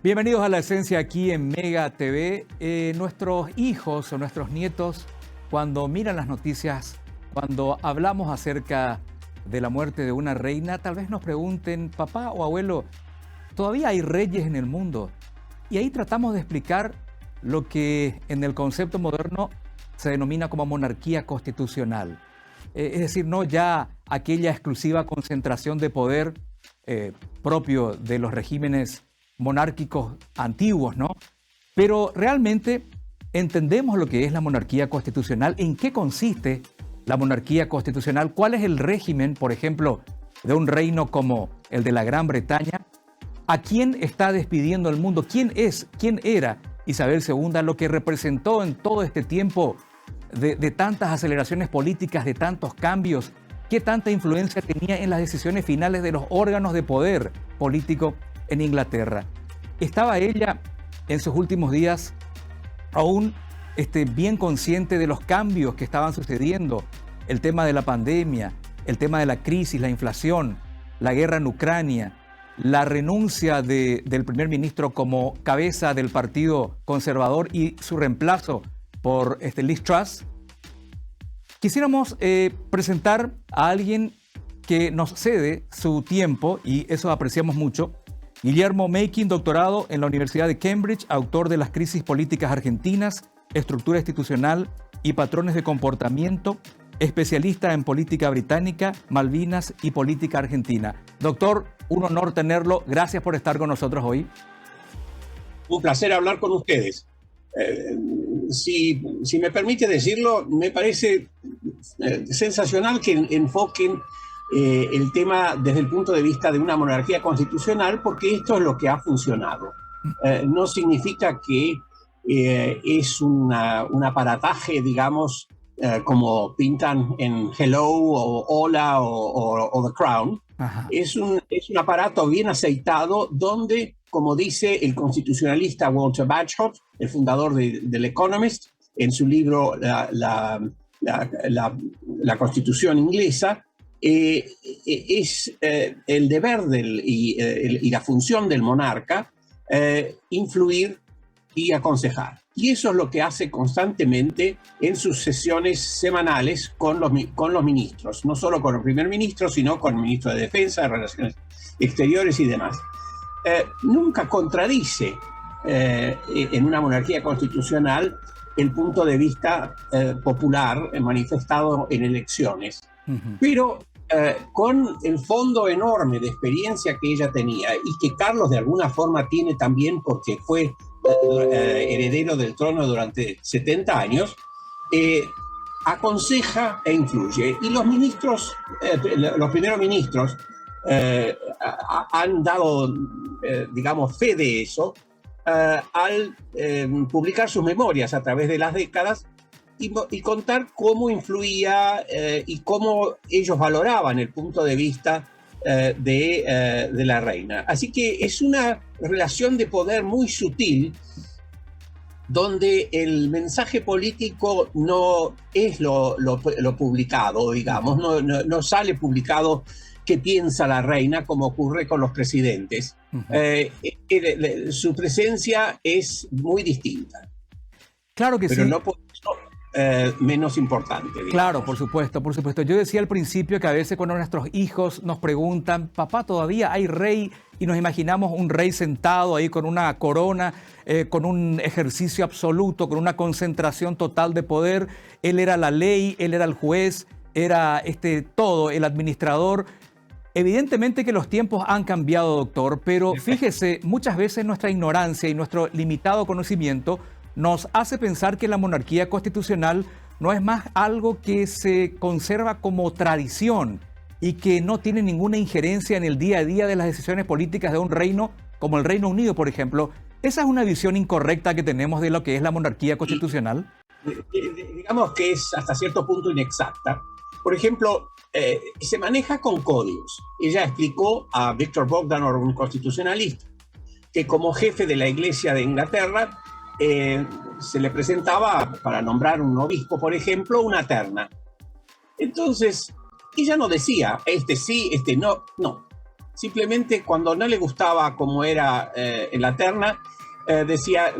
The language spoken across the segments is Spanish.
Bienvenidos a La Esencia aquí en Mega TV. Nuestros hijos o nuestros nietos, cuando miran las noticias, cuando hablamos acerca de la muerte de una reina, tal vez nos pregunten, papá o abuelo, ¿todavía hay reyes en el mundo? Y ahí tratamos de explicar lo que en el concepto moderno se denomina como monarquía constitucional. Es decir, no ya aquella exclusiva concentración de poder propio de los regímenes monárquicos antiguos, ¿no? Pero realmente entendemos lo que es la monarquía constitucional, en qué consiste la monarquía constitucional, cuál es el régimen, por ejemplo, de un reino como el de la Gran Bretaña, a quién está despidiendo el mundo, quién era Isabel II, lo que representó en todo este tiempo de tantas aceleraciones políticas, de tantos cambios, qué tanta influencia tenía en las decisiones finales de los órganos de poder político en Inglaterra. ¿Estaba ella en sus últimos días aún bien consciente de los cambios que estaban sucediendo? El tema de la pandemia, el tema de la crisis, la inflación, la guerra en Ucrania, la renuncia del primer ministro como cabeza del Partido Conservador y su reemplazo por Liz Truss. Quisiéramos presentar a alguien que nos cede su tiempo y eso apreciamos mucho. Guillermo Meking, doctorado en la Universidad de Cambridge, autor de Las crisis políticas argentinas, estructura institucional y patrones de comportamiento, especialista en política británica, Malvinas y política argentina. Doctor, un honor tenerlo. Gracias por estar con nosotros hoy. Un placer hablar con ustedes. Si me permite decirlo, me parece sensacional que enfoquen el tema desde el punto de vista de una monarquía constitucional, porque esto es lo que ha funcionado. No significa que es un aparataje, digamos, como pintan en Hello o Hola o The Crown. Es un aparato bien aceitado donde, como dice el constitucionalista Walter Bagehot, el fundador del Economist, en su libro La Constitución Inglesa, es el deber y la función del monarca influir y aconsejar. Y eso es lo que hace constantemente en sus sesiones semanales con los ministros, no solo con el primer ministro, sino con el ministro de Defensa, de Relaciones Exteriores y demás. Nunca contradice en una monarquía constitucional el punto de vista popular manifestado en elecciones. Pero con el fondo enorme de experiencia que ella tenía y que Carlos de alguna forma tiene también porque fue heredero del trono durante 70 años, aconseja e influye. Y los ministros, los primeros ministros, han dado, digamos, fe de eso al publicar sus memorias a través de las décadas y contar cómo influía y cómo ellos valoraban el punto de vista de la reina. Así que es una relación de poder muy sutil, donde el mensaje político no es lo publicado, digamos, no sale publicado qué piensa la reina, como ocurre con los presidentes. Su presencia es muy distinta. Claro que pero sí. No por eso menos importante, digamos. Claro, por supuesto, por supuesto. Yo decía al principio que a veces cuando nuestros hijos nos preguntan, papá, ¿todavía hay rey? Y nos imaginamos un rey sentado ahí con una corona, con un ejercicio absoluto, con una concentración total de poder. Él era la ley, él era el juez, era todo, el administrador. Evidentemente que los tiempos han cambiado, doctor, pero fíjese, muchas veces nuestra ignorancia y nuestro limitado conocimiento nos hace pensar que la monarquía constitucional no es más algo que se conserva como tradición y que no tiene ninguna injerencia en el día a día de las decisiones políticas de un reino como el Reino Unido, por ejemplo. ¿Esa es una visión incorrecta que tenemos de lo que es la monarquía constitucional? Digamos que es hasta cierto punto inexacta. Por ejemplo, se maneja con códigos. Ella explicó a Victor Bogdanov, un constitucionalista, que como jefe de la Iglesia de Inglaterra se le presentaba, para nombrar un obispo, por ejemplo, una terna. Entonces, ella no decía, este sí, este no, no. simplemente cuando no le gustaba cómo era en la terna, decía,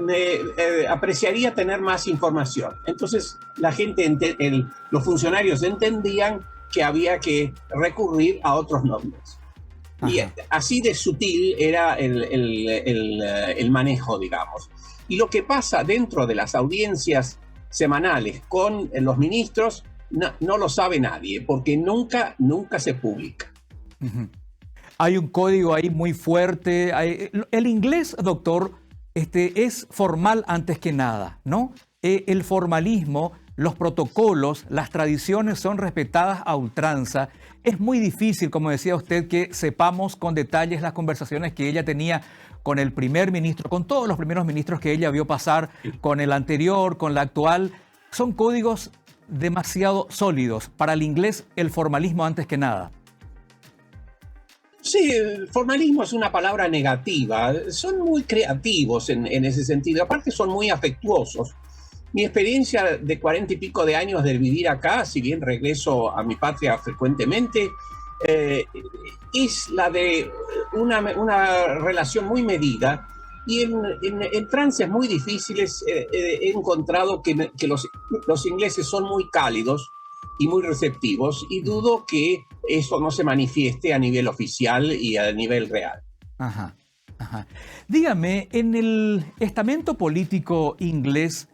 apreciaría tener más información. Entonces la gente, los funcionarios entendían que había que recurrir a otros nombres. Ajá. Y así de sutil era el manejo, digamos. Y lo que pasa dentro de las audiencias semanales con los ministros no lo sabe nadie, porque nunca se publica. Uh-huh. Hay un código ahí muy fuerte. El inglés, doctor, es formal antes que nada, ¿no? El formalismo, los protocolos, las tradiciones son respetadas a ultranza. Es muy difícil, como decía usted, que sepamos con detalles las conversaciones que ella tenía con el primer ministro, con todos los primeros ministros que ella vio pasar, con el anterior, con la actual. Son códigos demasiado sólidos. Para el inglés, el formalismo antes que nada. Sí, el formalismo es una palabra negativa. Son muy creativos en ese sentido. Aparte son muy afectuosos. Mi experiencia de 40 y pico de años de vivir acá, si bien regreso a mi patria frecuentemente, es la de una relación muy medida. Y en trances muy difíciles he encontrado que los ingleses son muy cálidos y muy receptivos, y dudo que eso no se manifieste a nivel oficial y a nivel real. Ajá, ajá. Dígame, en el estamento político inglés,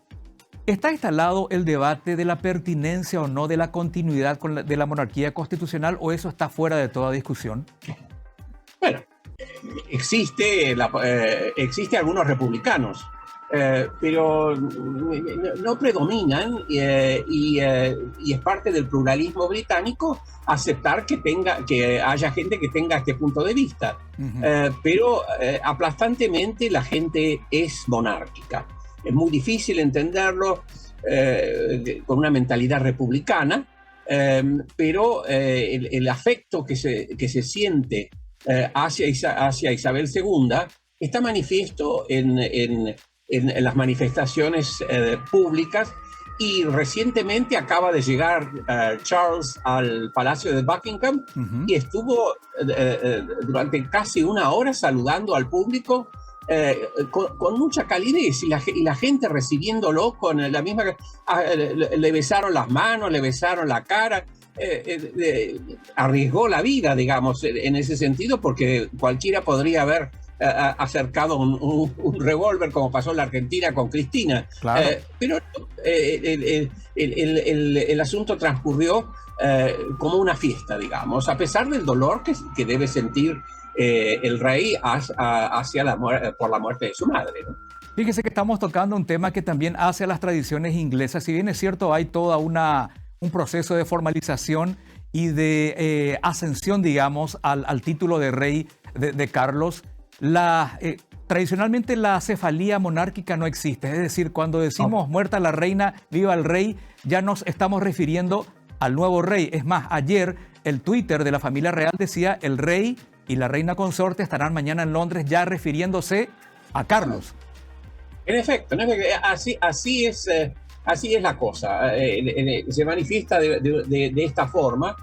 ¿está instalado el debate de la pertinencia o no de la continuidad de la monarquía constitucional, o eso está fuera de toda discusión? Bueno, existe algunos republicanos, pero no predominan, y es parte del pluralismo británico aceptar que haya gente que tenga este punto de vista. Uh-huh. Pero aplastantemente la gente es monárquica. Es muy difícil entenderlo con una mentalidad republicana, pero el afecto que se siente hacia Isabel II está manifiesto en las manifestaciones públicas, y recientemente acaba de llegar Charles al Palacio de Buckingham. Uh-huh. Y estuvo durante casi una hora saludando al público con mucha calidez, y la gente recibiéndolo con la misma... le besaron las manos, le besaron la cara. Arriesgó la vida, digamos, en ese sentido, porque cualquiera podría haber acercado un revólver, como pasó en la Argentina con Cristina. Claro. Pero el asunto transcurrió como una fiesta, digamos, a pesar del dolor que debe sentir el rey por la muerte de su madre, ¿no? Fíjese que estamos tocando un tema que también hace a las tradiciones inglesas. Si bien es cierto, hay toda un proceso de formalización y de ascensión, digamos, al título de rey de Carlos, tradicionalmente la cefalía monárquica no existe. Es decir, cuando decimos muerta la reina, viva el rey, ya nos estamos refiriendo al nuevo rey. Es más, ayer el Twitter de la familia real decía: el rey y la reina consorte estarán mañana en Londres, ya refiriéndose a Carlos. En efecto, así es la cosa. Se manifiesta de esta forma.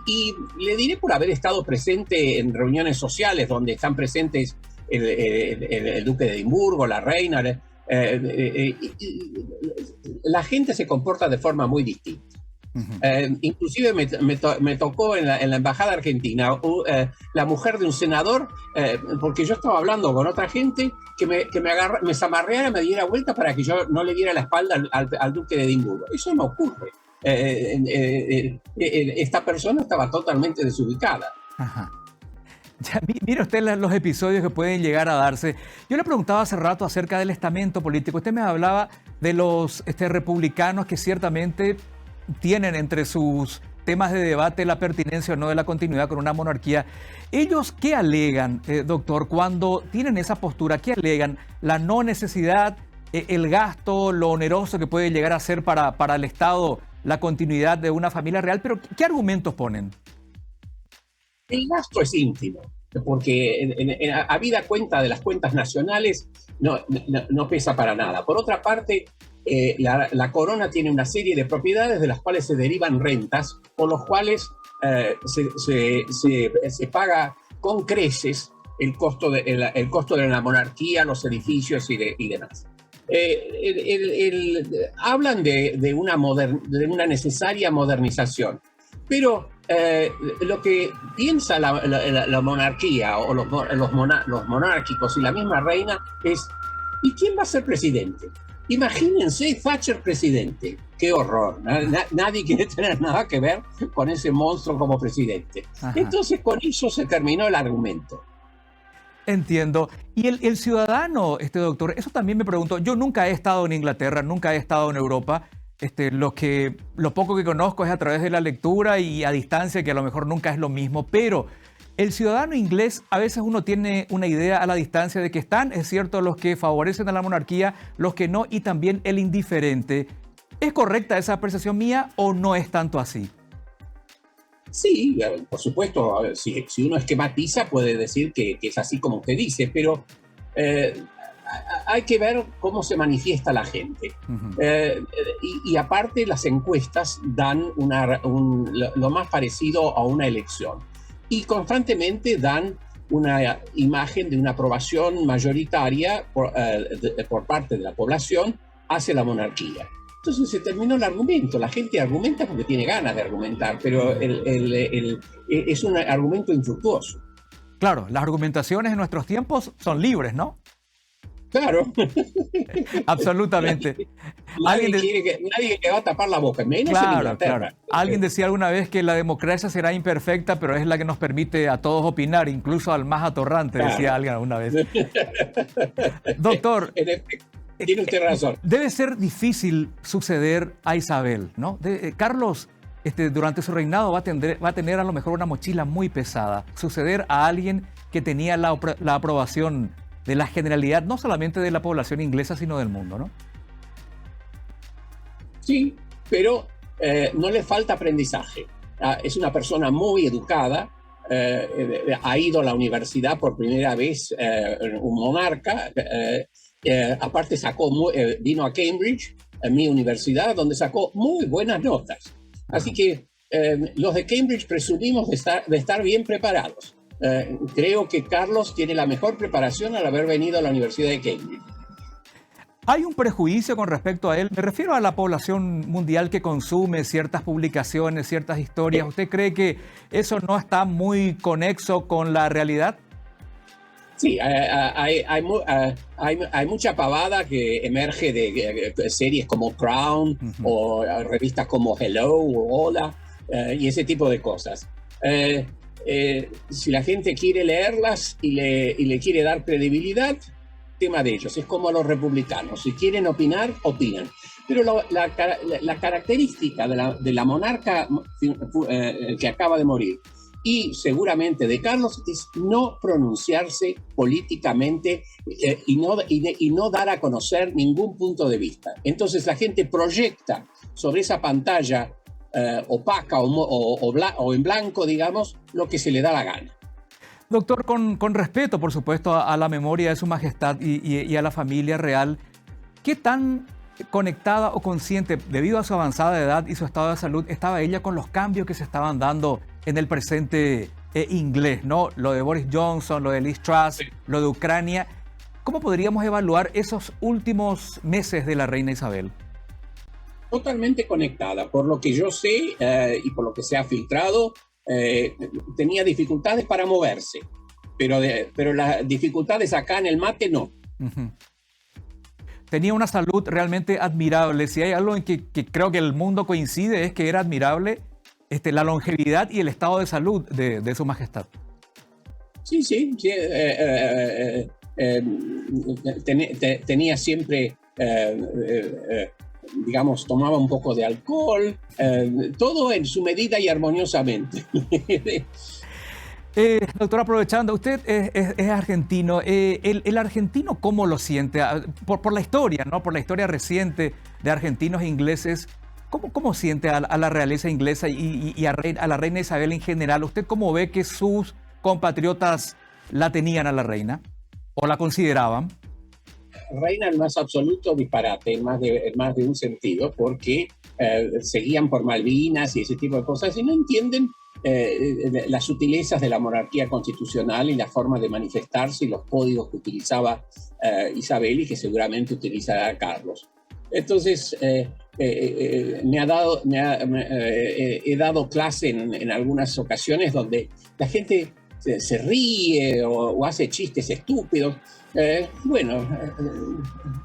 Y le diré, por haber estado presente en reuniones sociales donde están presentes el duque de Edimburgo, la reina, la gente se comporta de forma muy distinta. Uh-huh. Inclusive me tocó en la embajada argentina la mujer de un senador, porque yo estaba hablando con otra gente, que me zamarreara, me diera vuelta para que yo no le diera la espalda al duque de Edimburgo. Eso no ocurre. Esta persona estaba totalmente desubicada. Ajá. Ya, mire usted los episodios que pueden llegar a darse. Yo le preguntaba hace rato acerca del estamento político. Usted me hablaba de los republicanos que ciertamente tienen entre sus temas de debate la pertinencia o no de la continuidad con una monarquía. ¿Ellos qué alegan, doctor, cuando tienen esa postura? ¿Qué alegan? ¿La no necesidad, el gasto, lo oneroso que puede llegar a ser para el Estado la continuidad de una familia real? Pero ¿qué argumentos ponen? El gasto es íntimo, porque habida cuenta de las cuentas nacionales no pesa para nada. Por otra parte, la corona tiene una serie de propiedades de las cuales se derivan rentas, por los cuales se paga con creces el costo de la monarquía, los edificios y demás. Hablan de una necesaria modernización, pero lo que piensa la monarquía o los monárquicos y la misma reina es: ¿y quién va a ser presidente? Imagínense Thatcher presidente. ¡Qué horror! Nadie quiere tener nada que ver con ese monstruo como presidente. Ajá. Entonces, con eso se terminó el argumento. Entiendo. Y el ciudadano, doctor, eso también me pregunto. Yo nunca he estado en Inglaterra, nunca he estado en Europa. Lo poco que conozco es a través de la lectura y a distancia, que a lo mejor nunca es lo mismo. Pero el ciudadano inglés, a veces uno tiene una idea a la distancia de que están, es cierto, los que favorecen a la monarquía, los que no, y también el indiferente. ¿Es correcta esa apreciación mía o no es tanto así? Sí, por supuesto, a ver, si uno esquematiza puede decir que es así como usted dice, pero hay que ver cómo se manifiesta la gente. Uh-huh. Y aparte las encuestas dan lo más parecido a una elección y constantemente dan una imagen de una aprobación mayoritaria por parte de la población hacia la monarquía. Entonces se terminó el argumento. La gente argumenta porque tiene ganas de argumentar, pero es un argumento infructuoso. Claro, las argumentaciones en nuestros tiempos son libres, ¿no? Claro. Absolutamente. Nadie le va a tapar la boca. Claro. Alguien decía alguna vez que la democracia será imperfecta, pero es la que nos permite a todos opinar, incluso al más atorrante, claro. Decía alguien alguna vez. Doctor. Tiene usted razón. Debe ser difícil suceder a Isabel, ¿no? Carlos, durante su reinado va a tener a lo mejor una mochila muy pesada. Suceder a alguien que tenía la aprobación de la generalidad, no solamente de la población inglesa, sino del mundo, ¿no? Sí, pero no le falta aprendizaje. Es una persona muy educada. Ha ido a la universidad por primera vez un monarca. Aparte vino a Cambridge, a mi universidad, donde sacó muy buenas notas. Así que los de Cambridge presumimos de estar bien preparados. Creo que Carlos tiene la mejor preparación al haber venido a la Universidad de Cambridge. ¿Hay un prejuicio con respecto a él? Me refiero a la población mundial que consume ciertas publicaciones, ciertas historias. ¿Usted cree que eso no está muy conexo con la realidad? Sí, hay mucha pavada que emerge de series como Crown, uh-huh. o revistas como Hello o Hola, y ese tipo de cosas. Si la gente quiere leerlas y le quiere dar credibilidad, tema de ellos. Es como a los republicanos. Si quieren opinar, opinan. Pero la característica de la monarca que acaba de morir, y seguramente de Carlos, es no pronunciarse políticamente y no dar a conocer ningún punto de vista. Entonces la gente proyecta sobre esa pantalla opaca o en blanco, digamos, lo que se le da la gana. Doctor, con respeto, por supuesto, a la memoria de su majestad y a la familia real, ¿qué tan conectada o consciente, debido a su avanzada edad y su estado de salud, estaba ella con los cambios que se estaban dando en el presente inglés, ¿no? Lo de Boris Johnson, lo de Liz Truss, sí. Lo de Ucrania. ¿Cómo podríamos evaluar esos últimos meses de la reina Isabel? Totalmente conectada. Por lo que yo sé y por lo que se ha filtrado, tenía dificultades para moverse, pero las dificultades acá en el mate no. Uh-huh. Tenía una salud realmente admirable. Si hay algo en que creo que el mundo coincide es que era admirable la longevidad y el estado de salud de su majestad. Sí. Tenía siempre, digamos, tomaba un poco de alcohol, todo en su medida y armoniosamente. Doctor, aprovechando, usted es argentino. ¿El argentino cómo lo siente? Por la historia, ¿no? Por la historia reciente de argentinos e ingleses, ¿cómo siente a la realeza inglesa y a la reina Isabel en general? ¿Usted cómo ve que sus compatriotas la tenían a la reina o la consideraban? Reina en más absoluto disparate, en más de un sentido, porque seguían por Malvinas y ese tipo de cosas y no entienden las sutilezas de la monarquía constitucional y la forma de manifestarse y los códigos que utilizaba Isabel y que seguramente utilizará Carlos. Entonces, he dado clase en algunas ocasiones donde la gente se ríe o hace chistes estúpidos.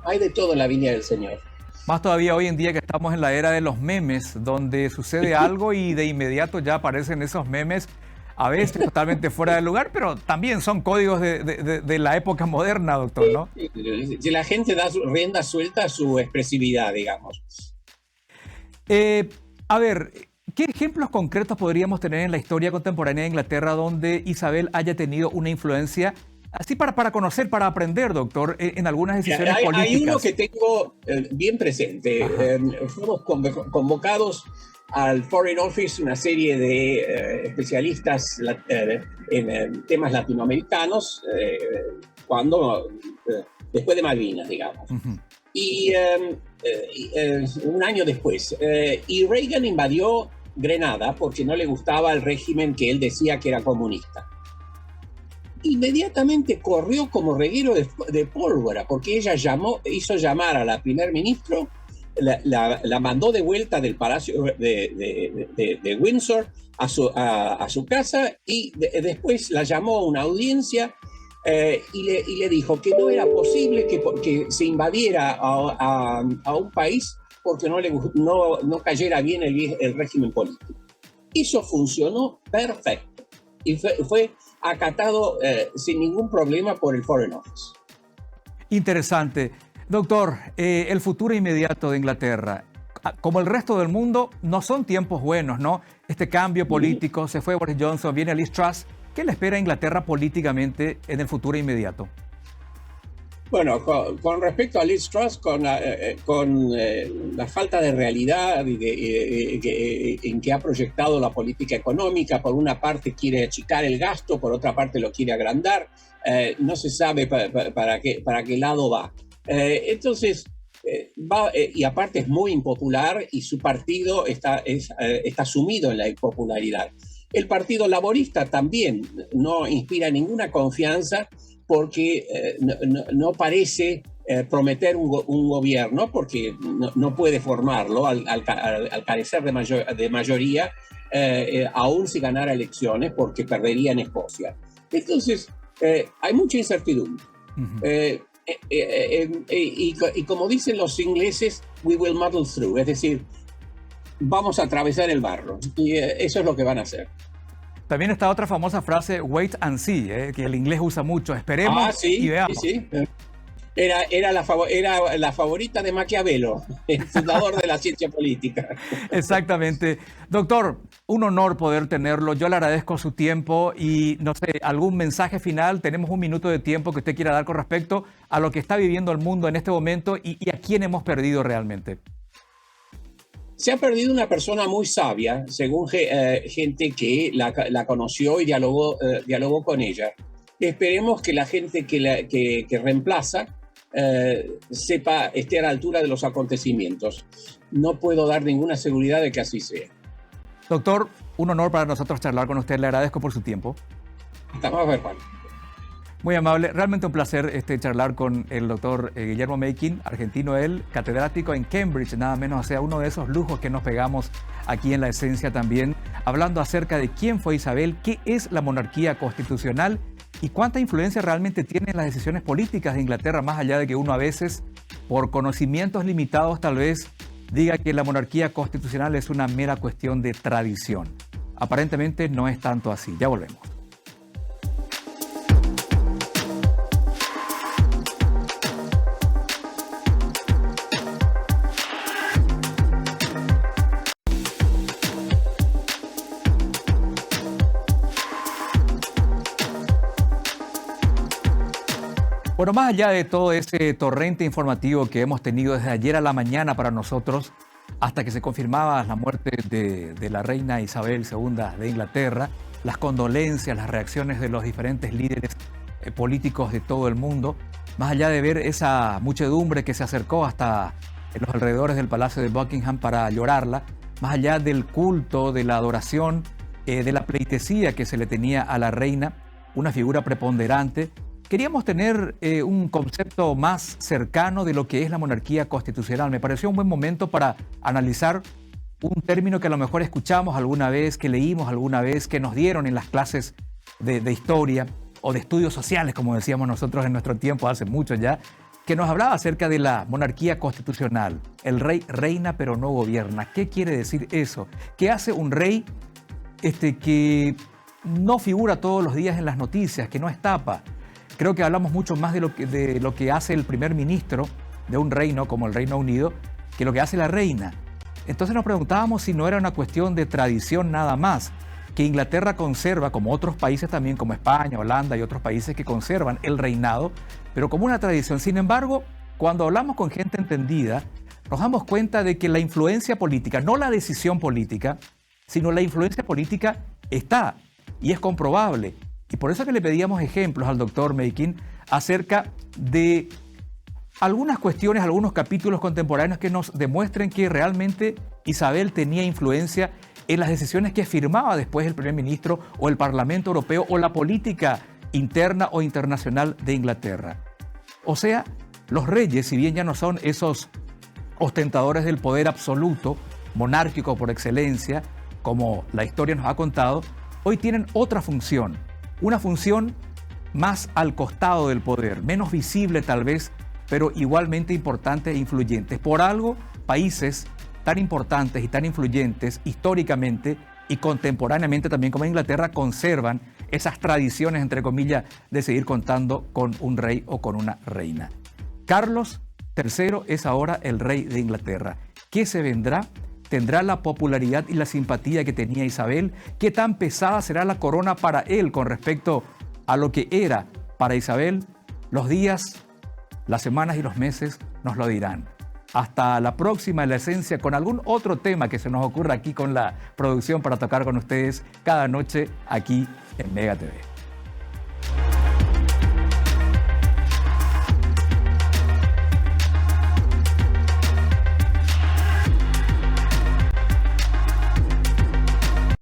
Hay de todo en la viña del Señor. Más todavía hoy en día que estamos en la era de los memes, donde sucede algo y de inmediato ya aparecen esos memes, a veces totalmente fuera de lugar, pero también son códigos de la época moderna, doctor, ¿no? Si la gente da rienda suelta a su expresividad, digamos. A ver, ¿qué ejemplos concretos podríamos tener en la historia contemporánea de Inglaterra donde Isabel haya tenido una influencia así para conocer, para aprender, doctor, en algunas decisiones políticas? Hay uno que tengo bien presente. Fuimos convocados al Foreign Office, una serie de especialistas en temas latinoamericanos, después de Malvinas, digamos. Uh-huh. Y un año después. Y Reagan invadió Grenada porque no le gustaba el régimen que él decía que era comunista. Inmediatamente corrió como reguero de pólvora, porque ella hizo llamar a la primer ministro, la mandó de vuelta del Palacio de Windsor a su casa y después la llamó a una audiencia y le dijo que no era posible que se invadiera a un país porque no cayera bien el régimen político. Eso funcionó perfecto y fue acatado sin ningún problema por el Foreign Office. Interesante. Doctor, el futuro inmediato de Inglaterra, como el resto del mundo, no son tiempos buenos, ¿no? Este cambio político, se fue Boris Johnson, viene Liz Truss. ¿Qué le espera a Inglaterra políticamente en el futuro inmediato? Bueno, con respecto a Liz Truss, con la falta de realidad en que ha proyectado la política económica, por una parte quiere achicar el gasto, por otra parte lo quiere agrandar, no se sabe para qué lado va. Entonces, y aparte es muy impopular y su partido está sumido en la impopularidad. El Partido Laborista también no inspira ninguna confianza porque no parece prometer un gobierno, porque no puede formarlo al carecer de mayoría, aún si ganara elecciones, porque perdería en Escocia. Entonces, hay mucha incertidumbre. Uh-huh. Y como dicen los ingleses, we will muddle through, es decir, vamos a atravesar el barro, y eso es lo que van a hacer. También está otra famosa frase, wait and see, que el inglés usa mucho, esperemos y veamos. Sí. Era la favorita de Maquiavelo, el fundador de la ciencia política. Exactamente. Doctor, un honor poder tenerlo. Yo le agradezco su tiempo y, no sé, algún mensaje final. Tenemos un minuto de tiempo que usted quiera dar con respecto a lo que está viviendo el mundo en este momento y a quién hemos perdido realmente. Se ha perdido una persona muy sabia, según gente que la conoció y dialogó con ella. Esperemos que la gente que reemplaza esté a la altura de los acontecimientos. No puedo dar ninguna seguridad de que así sea. Doctor, un honor para nosotros charlar con usted. Le agradezco por su tiempo. Hasta más, Juan. Muy amable, realmente un placer charlar con el doctor Guillermo Mequin, argentino él, catedrático en Cambridge, nada menos, o sea, uno de esos lujos que nos pegamos aquí en La Esencia también, hablando acerca de quién fue Isabel, qué es la monarquía constitucional y cuánta influencia realmente tienen las decisiones políticas de Inglaterra, más allá de que uno a veces, por conocimientos limitados tal vez, diga que la monarquía constitucional es una mera cuestión de tradición. Aparentemente no es tanto así. Ya volvemos. Bueno, más allá de todo ese torrente informativo que hemos tenido desde ayer a la mañana para nosotros, hasta que se confirmaba la muerte de la reina Isabel II de Inglaterra, las condolencias, las reacciones de los diferentes líderes políticos de todo el mundo, más allá de ver esa muchedumbre que se acercó hasta los alrededores del Palacio de Buckingham para llorarla, más allá del culto, de la adoración, de la pleitesía que se le tenía a la reina, una figura preponderante. Queríamos tener un concepto más cercano de lo que es la monarquía constitucional. Me pareció un buen momento para analizar un término que a lo mejor escuchamos alguna vez, que leímos alguna vez, que nos dieron en las clases de historia o de estudios sociales, como decíamos nosotros en nuestro tiempo, hace mucho ya, que nos hablaba acerca de la monarquía constitucional. El rey reina pero no gobierna. ¿Qué quiere decir eso? ¿Qué hace un rey que no figura todos los días en las noticias, que no es tapa? Creo que hablamos mucho más de lo que hace el primer ministro de un reino como el Reino Unido que lo que hace la reina. Entonces nos preguntábamos si no era una cuestión de tradición nada más, que Inglaterra conserva, como otros países también, como España, Holanda y otros países que conservan el reinado, pero como una tradición. Sin embargo, cuando hablamos con gente entendida, nos damos cuenta de que la influencia política, no la decisión política, sino la influencia política está y es comprobable. Y por eso que le pedíamos ejemplos al doctor Meikin acerca de algunas cuestiones, algunos capítulos contemporáneos que nos demuestren que realmente Isabel tenía influencia en las decisiones que firmaba después el primer ministro o el Parlamento Europeo o la política interna o internacional de Inglaterra. O sea, los reyes, si bien ya no son esos ostentadores del poder absoluto, monárquico por excelencia, como la historia nos ha contado, hoy tienen otra función, una función más al costado del poder, menos visible tal vez, pero igualmente importante e influyente. Por algo, países tan importantes y tan influyentes históricamente y contemporáneamente también como Inglaterra conservan esas tradiciones, entre comillas, de seguir contando con un rey o con una reina. Carlos III es ahora el rey de Inglaterra. ¿Qué se vendrá? ¿Tendrá la popularidad y la simpatía que tenía Isabel? ¿Qué tan pesada será la corona para él con respecto a lo que era para Isabel? Los días, las semanas y los meses nos lo dirán. Hasta la próxima en La Esencia con algún otro tema que se nos ocurra aquí con la producción para tocar con ustedes cada noche aquí en Mega TV.